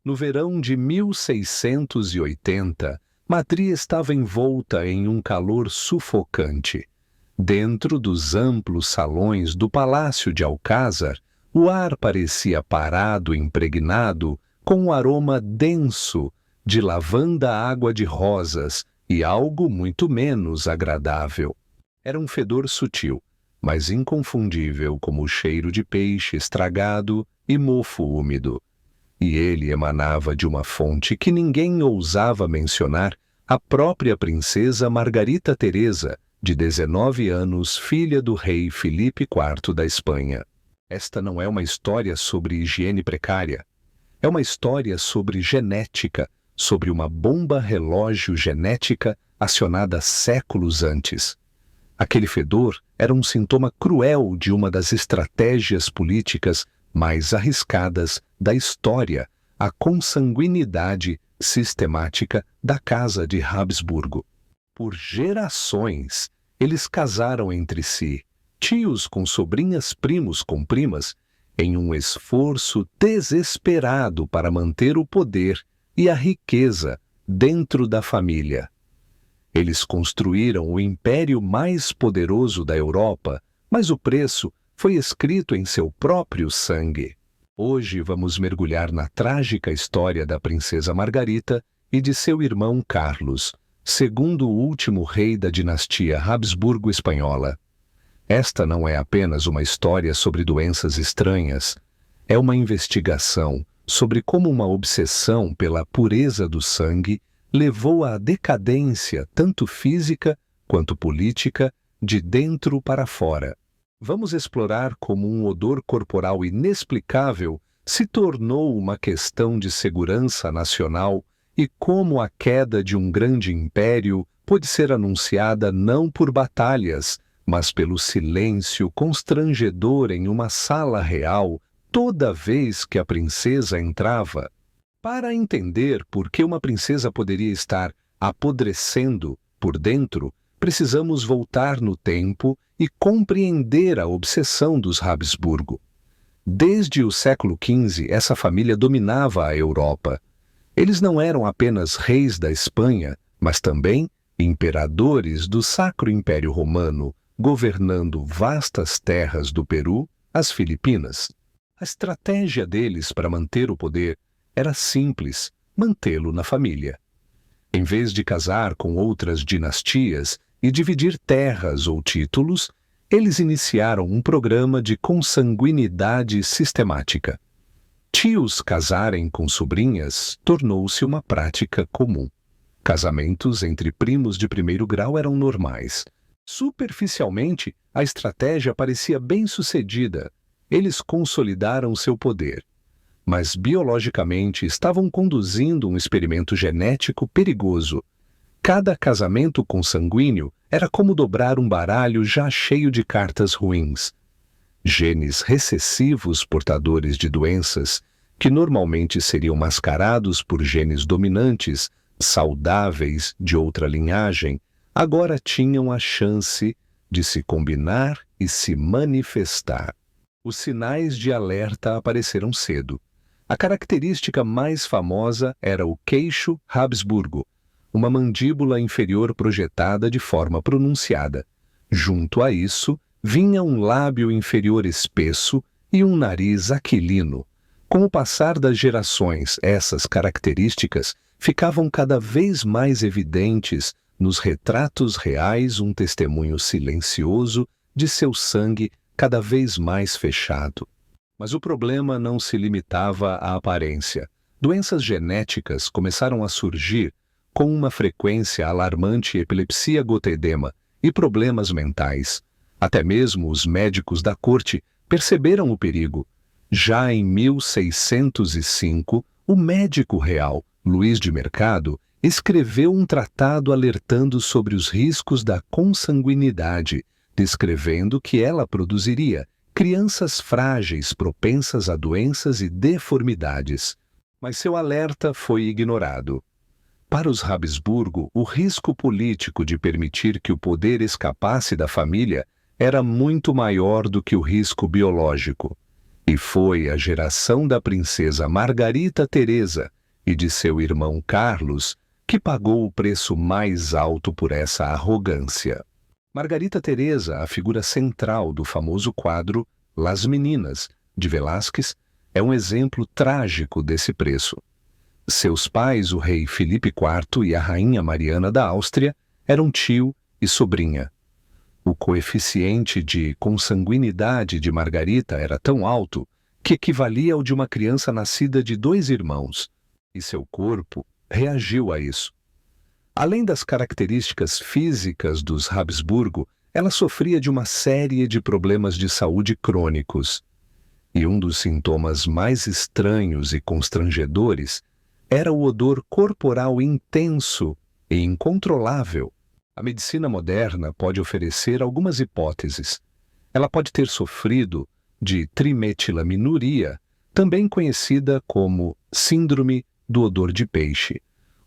No verão de 1680, Madrid estava envolta em um calor sufocante. Dentro dos amplos salões do Palácio de Alcázar, o ar parecia parado e impregnado com um aroma denso de lavanda, água de rosas e algo muito menos agradável. Era um fedor sutil, mas inconfundível como o cheiro de peixe estragado e mofo úmido. E ele emanava de uma fonte que ninguém ousava mencionar, a própria princesa Margarita Teresa, de 19 anos, filha do rei Filipe IV da Espanha. Esta não é uma história sobre higiene precária. É uma história sobre genética, sobre uma bomba relógio genética acionada séculos antes. Aquele fedor era um sintoma cruel de uma das estratégias políticas mais arriscadas da história, a consanguinidade sistemática da Casa de Habsburgo. Por gerações, eles casaram entre si, tios com sobrinhas, primos com primas, em um esforço desesperado para manter o poder e a riqueza dentro da família. Eles construíram o império mais poderoso da Europa, mas o preço foi escrito em seu próprio sangue. Hoje vamos mergulhar na trágica história da princesa Margarita e de seu irmão Carlos, segundo o último rei da dinastia Habsburgo espanhola. Esta não é apenas uma história sobre doenças estranhas, é uma investigação sobre como uma obsessão pela pureza do sangue levou à decadência tanto física quanto política de dentro para fora. Vamos explorar como um odor corporal inexplicável se tornou uma questão de segurança nacional e como a queda de um grande império pôde ser anunciada não por batalhas, mas pelo silêncio constrangedor em uma sala real toda vez que a princesa entrava. Para entender por que uma princesa poderia estar apodrecendo por dentro, precisamos voltar no tempo e compreender a obsessão dos Habsburgo. Desde o século XV, essa família dominava a Europa. Eles não eram apenas reis da Espanha, mas também imperadores do Sacro Império Romano, governando vastas terras do Peru, as Filipinas. A estratégia deles para manter o poder era simples: mantê-lo na família. Em vez de casar com outras dinastias e dividir terras ou títulos, eles iniciaram um programa de consanguinidade sistemática. Tios casarem com sobrinhas tornou-se uma prática comum. Casamentos entre primos de primeiro grau eram normais. Superficialmente, a estratégia parecia bem-sucedida. Eles consolidaram seu poder. Mas biologicamente estavam conduzindo um experimento genético perigoso. Cada casamento consanguíneo era como dobrar um baralho já cheio de cartas ruins. Genes recessivos portadores de doenças, que normalmente seriam mascarados por genes dominantes, saudáveis de outra linhagem, agora tinham a chance de se combinar e se manifestar. Os sinais de alerta apareceram cedo. A característica mais famosa era o queixo Habsburgo, uma mandíbula inferior projetada de forma pronunciada. Junto a isso, vinha um lábio inferior espesso e um nariz aquilino. Com o passar das gerações, essas características ficavam cada vez mais evidentes nos retratos reais, um testemunho silencioso de seu sangue cada vez mais fechado. Mas o problema não se limitava à aparência. Doenças genéticas começaram a surgir com uma frequência alarmante: epilepsia, gota-edema e problemas mentais. Até mesmo os médicos da corte perceberam o perigo. Já em 1605, o médico real, Luís de Mercado, escreveu um tratado alertando sobre os riscos da consanguinidade, descrevendo que ela produziria crianças frágeis propensas a doenças e deformidades. Mas seu alerta foi ignorado. Para os Habsburgo, o risco político de permitir que o poder escapasse da família era muito maior do que o risco biológico. E foi a geração da princesa Margarita Teresa e de seu irmão Carlos, que pagou o preço mais alto por essa arrogância. Margarita Teresa, a figura central do famoso quadro Las Meninas, de Velázquez, é um exemplo trágico desse preço. Seus pais, o rei Filipe IV e a rainha Mariana da Áustria, eram tio e sobrinha. O coeficiente de consanguinidade de Margarita era tão alto que equivalia ao de uma criança nascida de 2 irmãos, e seu corpo reagiu a isso. Além das características físicas dos Habsburgo, ela sofria de uma série de problemas de saúde crônicos. E um dos sintomas mais estranhos e constrangedores era o odor corporal intenso e incontrolável. A medicina moderna pode oferecer algumas hipóteses. Ela pode ter sofrido de trimetilaminuria, também conhecida como síndrome do odor de peixe,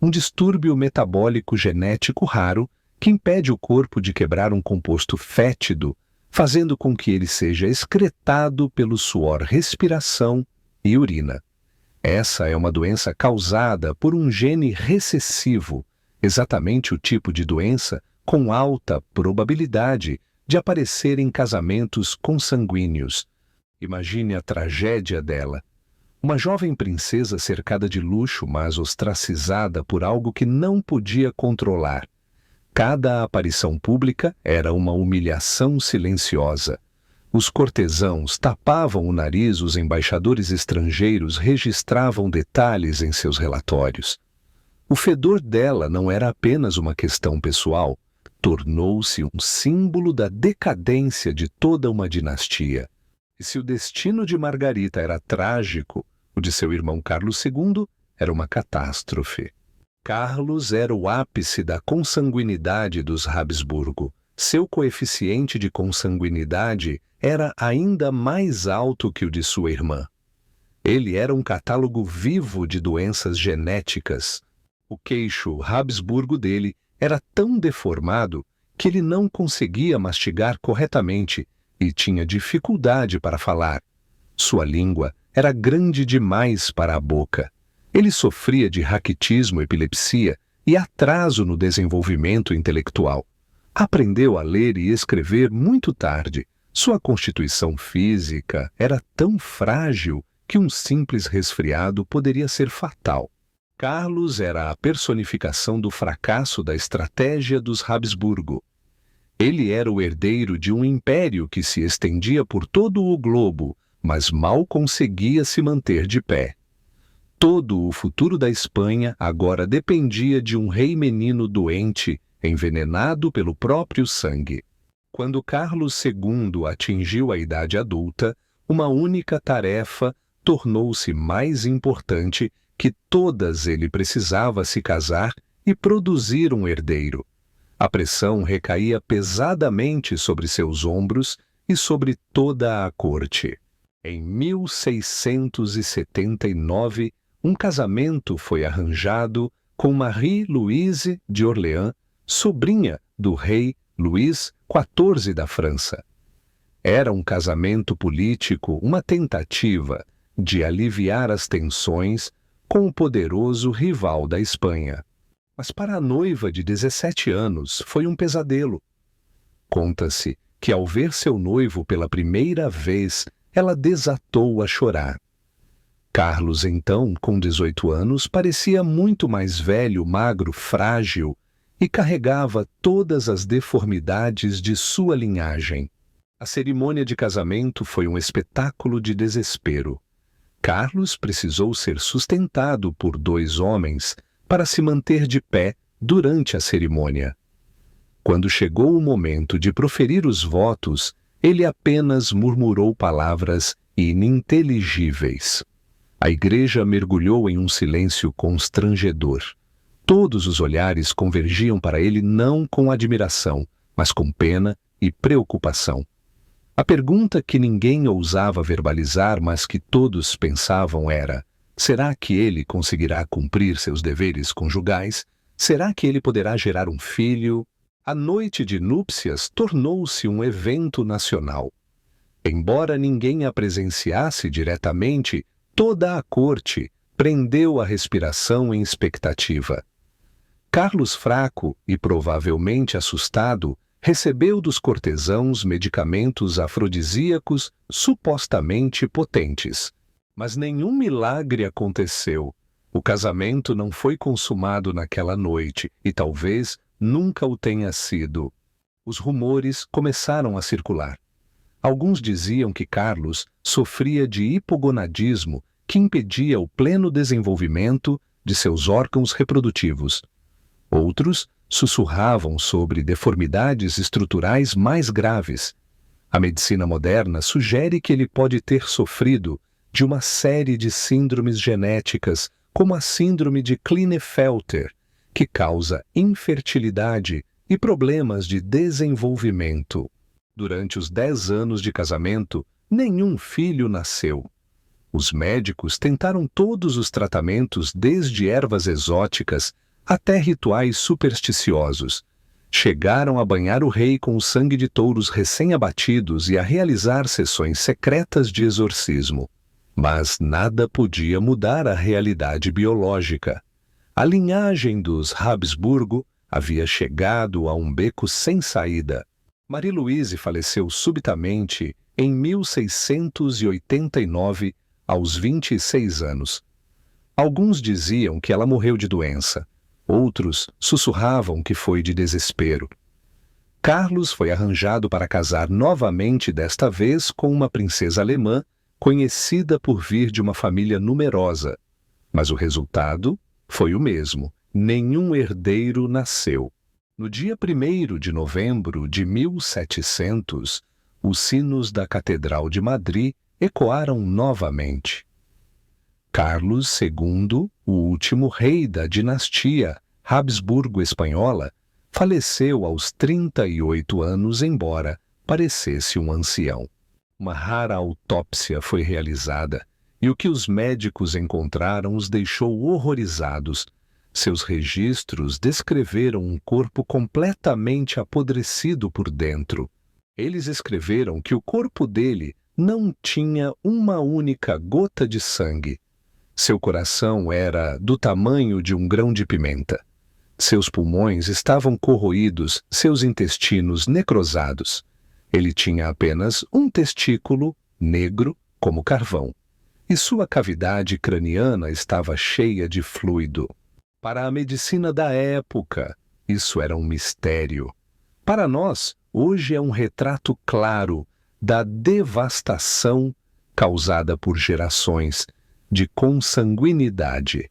um distúrbio metabólico genético raro que impede o corpo de quebrar um composto fétido, fazendo com que ele seja excretado pelo suor, respiração e urina. Essa é uma doença causada por um gene recessivo, exatamente o tipo de doença com alta probabilidade de aparecer em casamentos consanguíneos. Imagine a tragédia dela. Uma jovem princesa cercada de luxo, mas ostracizada por algo que não podia controlar. Cada aparição pública era uma humilhação silenciosa. Os cortesãos tapavam o nariz, os embaixadores estrangeiros registravam detalhes em seus relatórios. O fedor dela não era apenas uma questão pessoal, tornou-se um símbolo da decadência de toda uma dinastia. E se o destino de Margarita era trágico, o de seu irmão Carlos II era uma catástrofe. Carlos era o ápice da consanguinidade dos Habsburgo. Seu coeficiente de consanguinidade era ainda mais alto que o de sua irmã. Ele era um catálogo vivo de doenças genéticas. O queixo Habsburgo dele era tão deformado que ele não conseguia mastigar corretamente e tinha dificuldade para falar. Sua língua era grande demais para a boca. Ele sofria de raquitismo, epilepsia e atraso no desenvolvimento intelectual. Aprendeu a ler e escrever muito tarde. Sua constituição física era tão frágil que um simples resfriado poderia ser fatal. Carlos era a personificação do fracasso da estratégia dos Habsburgo. Ele era o herdeiro de um império que se estendia por todo o globo, mas mal conseguia se manter de pé. Todo o futuro da Espanha agora dependia de um rei menino doente, envenenado pelo próprio sangue. Quando Carlos II atingiu a idade adulta, uma única tarefa tornou-se mais importante que todas. Ele precisava se casar e produzir um herdeiro. A pressão recaía pesadamente sobre seus ombros e sobre toda a corte. Em 1679, um casamento foi arranjado com Marie-Louise de Orléans, sobrinha do rei Luís XIV da França. Era um casamento político, uma tentativa de aliviar as tensões com o poderoso rival da Espanha. Mas para a noiva de 17 anos foi um pesadelo. Conta-se que ao ver seu noivo pela primeira vez, ela desatou a chorar. Carlos, então, com 18 anos, parecia muito mais velho, magro, frágil e carregava todas as deformidades de sua linhagem. A cerimônia de casamento foi um espetáculo de desespero. Carlos precisou ser sustentado por 2 homens para se manter de pé durante a cerimônia. Quando chegou o momento de proferir os votos, ele apenas murmurou palavras ininteligíveis. A igreja mergulhou em um silêncio constrangedor. Todos os olhares convergiam para ele não com admiração, mas com pena e preocupação. A pergunta que ninguém ousava verbalizar, mas que todos pensavam era: será que ele conseguirá cumprir seus deveres conjugais? Será que ele poderá gerar um filho? A noite de núpcias tornou-se um evento nacional. Embora ninguém a presenciasse diretamente, toda a corte, prendeu a respiração em expectativa. Carlos, fraco e provavelmente assustado, recebeu dos cortesãos medicamentos afrodisíacos supostamente potentes. Mas nenhum milagre aconteceu. O casamento não foi consumado naquela noite e talvez nunca o tenha sido. Os rumores começaram a circular. Alguns diziam que Carlos sofria de hipogonadismo que impedia o pleno desenvolvimento de seus órgãos reprodutivos. Outros sussurravam sobre deformidades estruturais mais graves. A medicina moderna sugere que ele pode ter sofrido de uma série de síndromes genéticas, como a síndrome de Klinefelter, que causa infertilidade e problemas de desenvolvimento. Durante os 10 anos de casamento, nenhum filho nasceu. Os médicos tentaram todos os tratamentos, desde ervas exóticas até rituais supersticiosos. Chegaram a banhar o rei com o sangue de touros recém-abatidos e a realizar sessões secretas de exorcismo. Mas nada podia mudar a realidade biológica. A linhagem dos Habsburgo havia chegado a um beco sem saída. Marie-Louise faleceu subitamente em 1689, aos 26 anos. Alguns diziam que ela morreu de doença. Outros sussurravam que foi de desespero. Carlos foi arranjado para casar novamente, desta vez com uma princesa alemã, conhecida por vir de uma família numerosa. Mas o resultado foi o mesmo: nenhum herdeiro nasceu. No dia 1º de novembro de 1700, os sinos da Catedral de Madrid ecoaram novamente. Carlos II, o último rei da dinastia Habsburgo-Espanhola, faleceu aos 38 anos, embora parecesse um ancião. Uma rara autópsia foi realizada e o que os médicos encontraram os deixou horrorizados. Seus registros descreveram um corpo completamente apodrecido por dentro. Eles escreveram que o corpo dele não tinha uma única gota de sangue. Seu coração era do tamanho de um grão de pimenta. Seus pulmões estavam corroídos, seus intestinos necrosados. Ele tinha apenas um testículo, negro como carvão, e sua cavidade craniana estava cheia de fluido. Para a medicina da época, isso era um mistério. Para nós, hoje é um retrato claro da devastação causada por gerações de consanguinidade.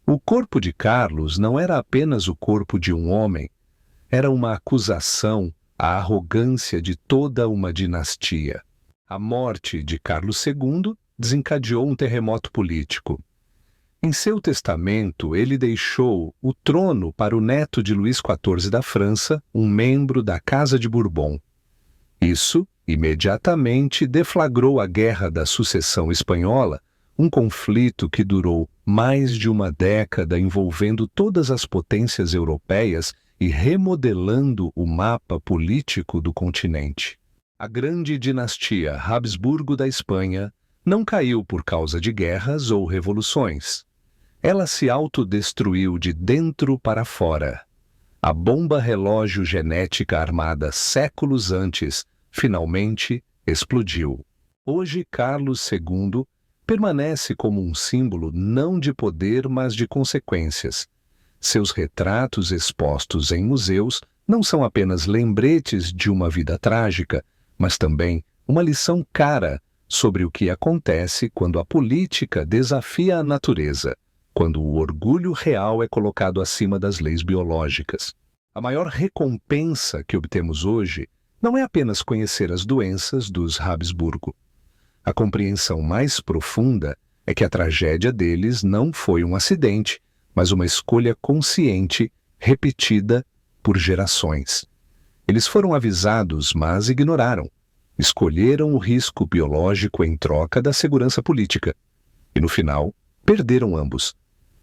O corpo de Carlos não era apenas o corpo de um homem, era uma acusação à arrogância de toda uma dinastia. A morte de Carlos II desencadeou um terremoto político. Em seu testamento, ele deixou o trono para o neto de Luís XIV da França, um membro da Casa de Bourbon. Isso imediatamente deflagrou a Guerra da Sucessão Espanhola, um conflito que durou mais de uma década, envolvendo todas as potências europeias e remodelando o mapa político do continente. A grande dinastia Habsburgo da Espanha não caiu por causa de guerras ou revoluções. Ela se autodestruiu de dentro para fora. A bomba relógio genética armada séculos antes finalmente explodiu. Hoje, Carlos II permanece como um símbolo não de poder, mas de consequências. Seus retratos expostos em museus não são apenas lembretes de uma vida trágica, mas também uma lição cara sobre o que acontece quando a política desafia a natureza, quando o orgulho real é colocado acima das leis biológicas. A maior recompensa que obtemos hoje não é apenas conhecer as doenças dos Habsburgo. A compreensão mais profunda é que a tragédia deles não foi um acidente, mas uma escolha consciente, repetida por gerações. Eles foram avisados, mas ignoraram. Escolheram o risco biológico em troca da segurança política. E no final, perderam ambos.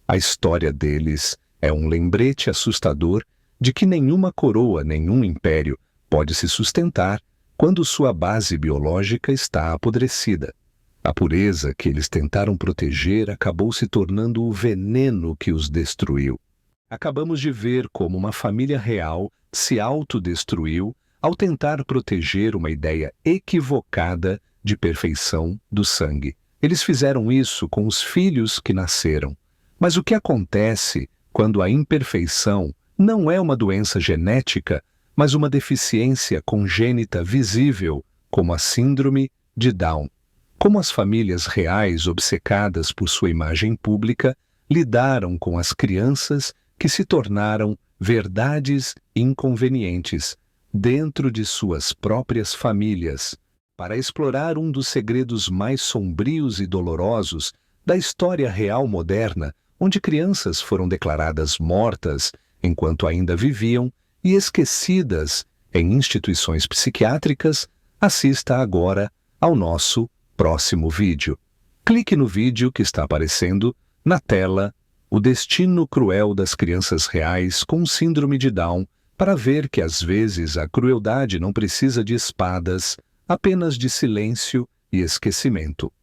A história deles é um lembrete assustador de que nenhuma coroa, nenhum império pode se sustentar quando sua base biológica está apodrecida. A pureza que eles tentaram proteger acabou se tornando o veneno que os destruiu. Acabamos de ver como uma família real se autodestruiu ao tentar proteger uma ideia equivocada de perfeição do sangue. Eles fizeram isso com os filhos que nasceram. Mas o que acontece quando a imperfeição não é uma doença genética, mas uma deficiência congênita visível, como a síndrome de Down? Como as famílias reais obcecadas por sua imagem pública lidaram com as crianças que se tornaram verdades inconvenientes dentro de suas próprias famílias, para explorar um dos segredos mais sombrios e dolorosos da história real moderna, onde crianças foram declaradas mortas enquanto ainda viviam e esquecidas em instituições psiquiátricas. Assista agora ao nosso próximo vídeo. Clique no vídeo que está aparecendo na tela, O Destino Cruel das Crianças Reais com Síndrome de Down, para ver que às vezes a crueldade não precisa de espadas, apenas de silêncio e esquecimento.